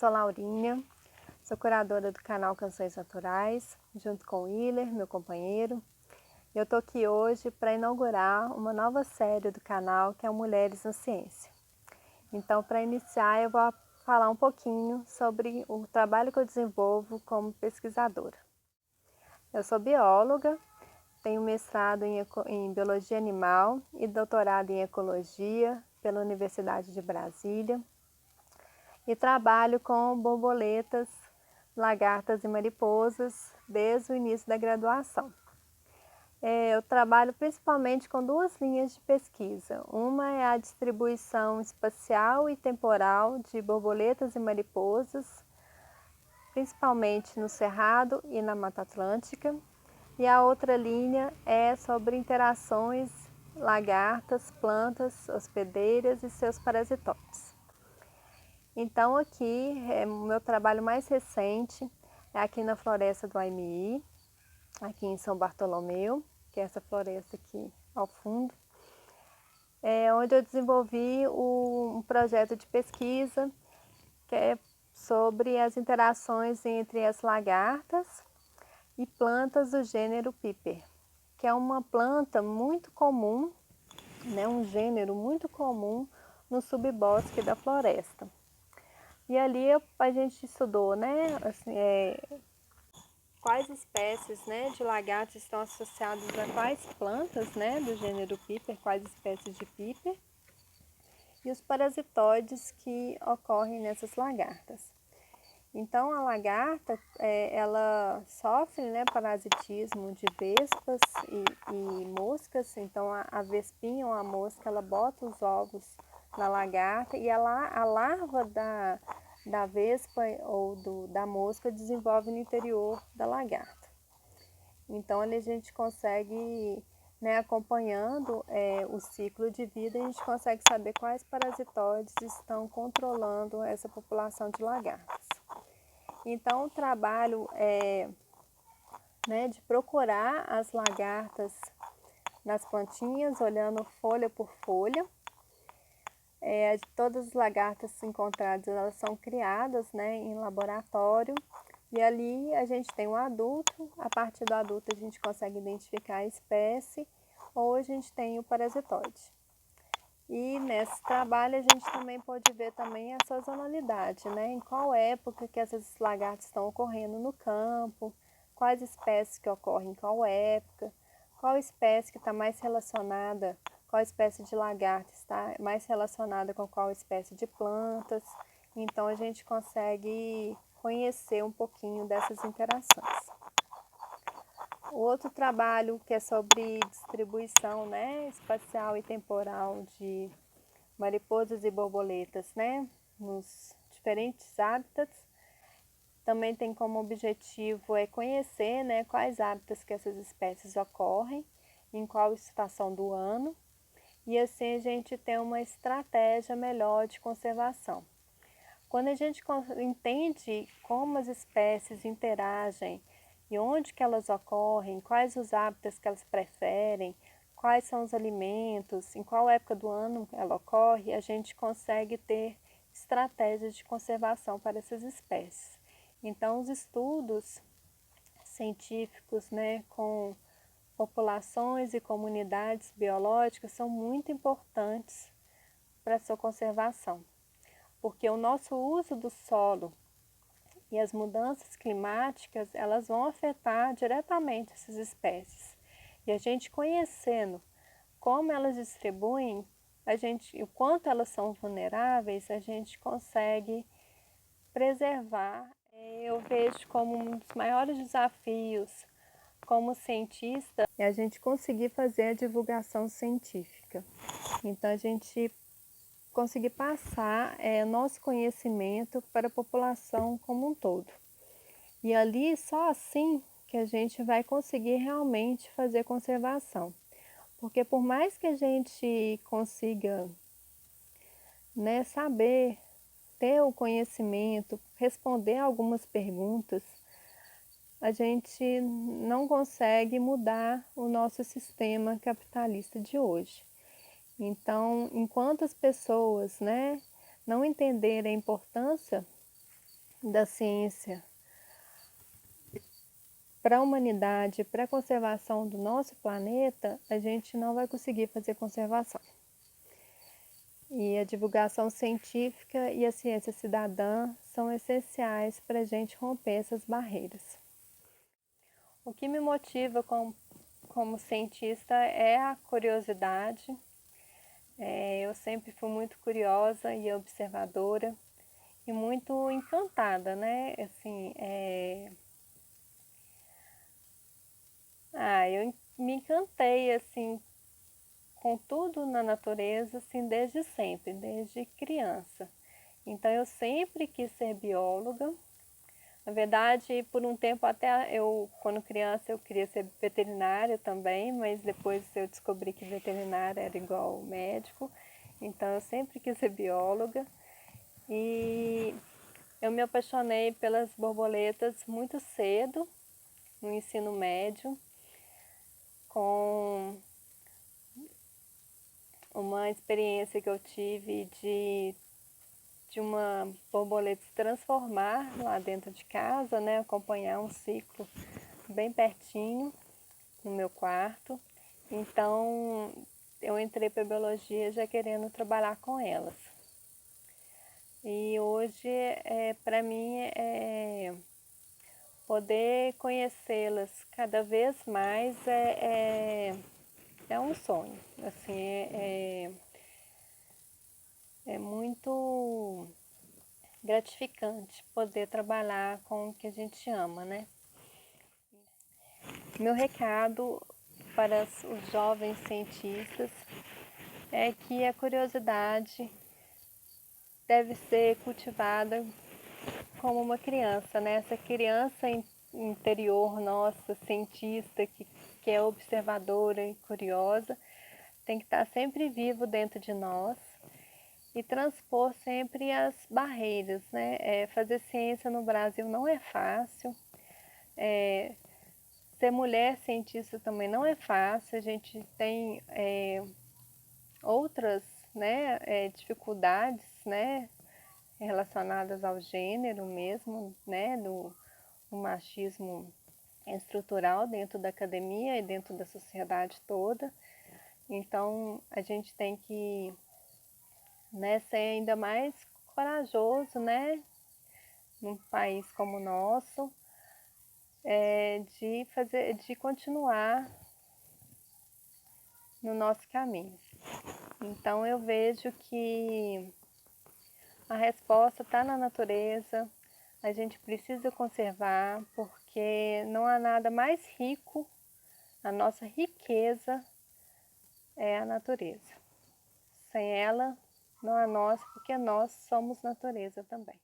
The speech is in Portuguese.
sou Laurinha, sou curadora do canal Canções Naturais, junto com o Willer, meu companheiro. Eu estou aqui hoje para inaugurar uma nova série do canal, que é o Mulheres na Ciência. Então, para iniciar, eu vou falar um pouquinho sobre o trabalho que eu desenvolvo como pesquisadora. Eu sou bióloga, tenho mestrado em Biologia Animal e doutorado em Ecologia pela Universidade de Brasília. E trabalho com borboletas, lagartas e mariposas desde o início da graduação. Eu trabalho principalmente com duas linhas de pesquisa. Uma é a distribuição espacial e temporal de borboletas e mariposas, principalmente no Cerrado e na Mata Atlântica. E a outra linha é sobre interações lagartas, plantas, hospedeiras e seus parasitóides. Então aqui, o meu trabalho mais recente é aqui na floresta do Aimii, aqui em São Bartolomeu, que é essa floresta aqui ao fundo, onde eu desenvolvi um projeto de pesquisa que é sobre as interações entre as lagartas e plantas do gênero Piper, que é uma planta muito comum, né, um gênero muito comum no subbosque da floresta. E ali a gente estudou, né, assim, quais espécies, né, de lagartos estão associadas a quais plantas, né, do gênero Piper, quais espécies de Piper, e os parasitoides que ocorrem nessas lagartas. Então a lagarta, ela sofre, né, parasitismo de vespas e moscas. Então a vespinha ou a mosca, ela bota os ovos na lagarta e a larva da vespa ou da mosca desenvolve no interior da lagarta. Então ali a gente consegue, né, acompanhando o ciclo de vida, a gente consegue saber quais parasitoides estão controlando essa população de lagartas. Então o trabalho é, né, de procurar as lagartas nas plantinhas, olhando folha por folha. Todas as lagartas encontradas, elas são criadas, né, em laboratório, e ali a gente tem um adulto. A partir do adulto a gente consegue identificar a espécie, ou a gente tem o parasitoide. E nesse trabalho a gente também pode ver também a sazonalidade, né, em qual época que essas lagartas estão ocorrendo no campo, quais espécies que ocorrem em qual época, qual espécie que está mais relacionada, qual espécie de lagarta está mais relacionada com qual espécie de plantas. Então a gente consegue conhecer um pouquinho dessas interações. O outro trabalho que é sobre distribuição, né, espacial e temporal de mariposas e borboletas, né, nos diferentes hábitats, também tem como objetivo conhecer, né, quais hábitats que essas espécies ocorrem, em qual estação do ano, e assim a gente tem uma estratégia melhor de conservação. Quando a gente entende como as espécies interagem e onde que elas ocorrem, quais os hábitats que elas preferem, quais são os alimentos, em qual época do ano ela ocorre, a gente consegue ter estratégias de conservação para essas espécies. Então, os estudos científicos, né, com populações e comunidades biológicas são muito importantes para a sua conservação, porque o nosso uso do solo e as mudanças climáticas, elas vão afetar diretamente essas espécies. E a gente conhecendo como elas distribuem, o quanto elas são vulneráveis, a gente consegue preservar. Eu vejo como um dos maiores desafios como cientista é a gente conseguir fazer a divulgação científica. Então a gente conseguir passar nosso conhecimento para a população como um todo. E ali, só assim que a gente vai conseguir realmente fazer conservação. Porque por mais que a gente consiga, né, saber, ter o conhecimento, responder algumas perguntas, a gente não consegue mudar o nosso sistema capitalista de hoje. Então, enquanto as pessoas, né, não entenderem a importância da ciência para a humanidade, para a conservação do nosso planeta, a gente não vai conseguir fazer conservação. E a divulgação científica e a ciência cidadã são essenciais para a gente romper essas barreiras. O que me motiva como cientista é a curiosidade. Eu sempre fui muito curiosa e observadora e muito encantada, né? Assim, eu me encantei assim com tudo na natureza, assim, desde sempre, desde criança. Então eu sempre quis ser bióloga. Na verdade, por um tempo até quando criança, eu queria ser veterinária também, mas depois eu descobri que veterinária era igual médico. Então eu sempre quis ser bióloga. E eu me apaixonei pelas borboletas muito cedo, no ensino médio, com uma experiência que eu tive de uma borboleta se transformar lá dentro de casa, né? Acompanhar um ciclo bem pertinho no meu quarto. Então eu entrei para a biologia já querendo trabalhar com elas. E hoje, para mim, poder conhecê-las cada vez mais é um sonho. Assim, é muito gratificante poder trabalhar com o que a gente ama, né? Meu recado para os jovens cientistas é que a curiosidade deve ser cultivada como uma criança, né? Essa criança interior nossa, cientista, que é observadora e curiosa, tem que estar sempre vivo dentro de nós e transpor sempre as barreiras, né? Fazer ciência no Brasil não é fácil. Ser mulher cientista também não é fácil. A gente tem outras, né, dificuldades, né, relacionadas ao gênero mesmo, né, do machismo estrutural dentro da academia e dentro da sociedade toda. Então a gente tem que, né, ser ainda mais corajoso, né, num país como o nosso, de continuar no nosso caminho. Então eu vejo que a resposta está na natureza, a gente precisa conservar, porque não há nada mais rico, a nossa riqueza é a natureza. Sem ela, não há nós, porque nós somos natureza também.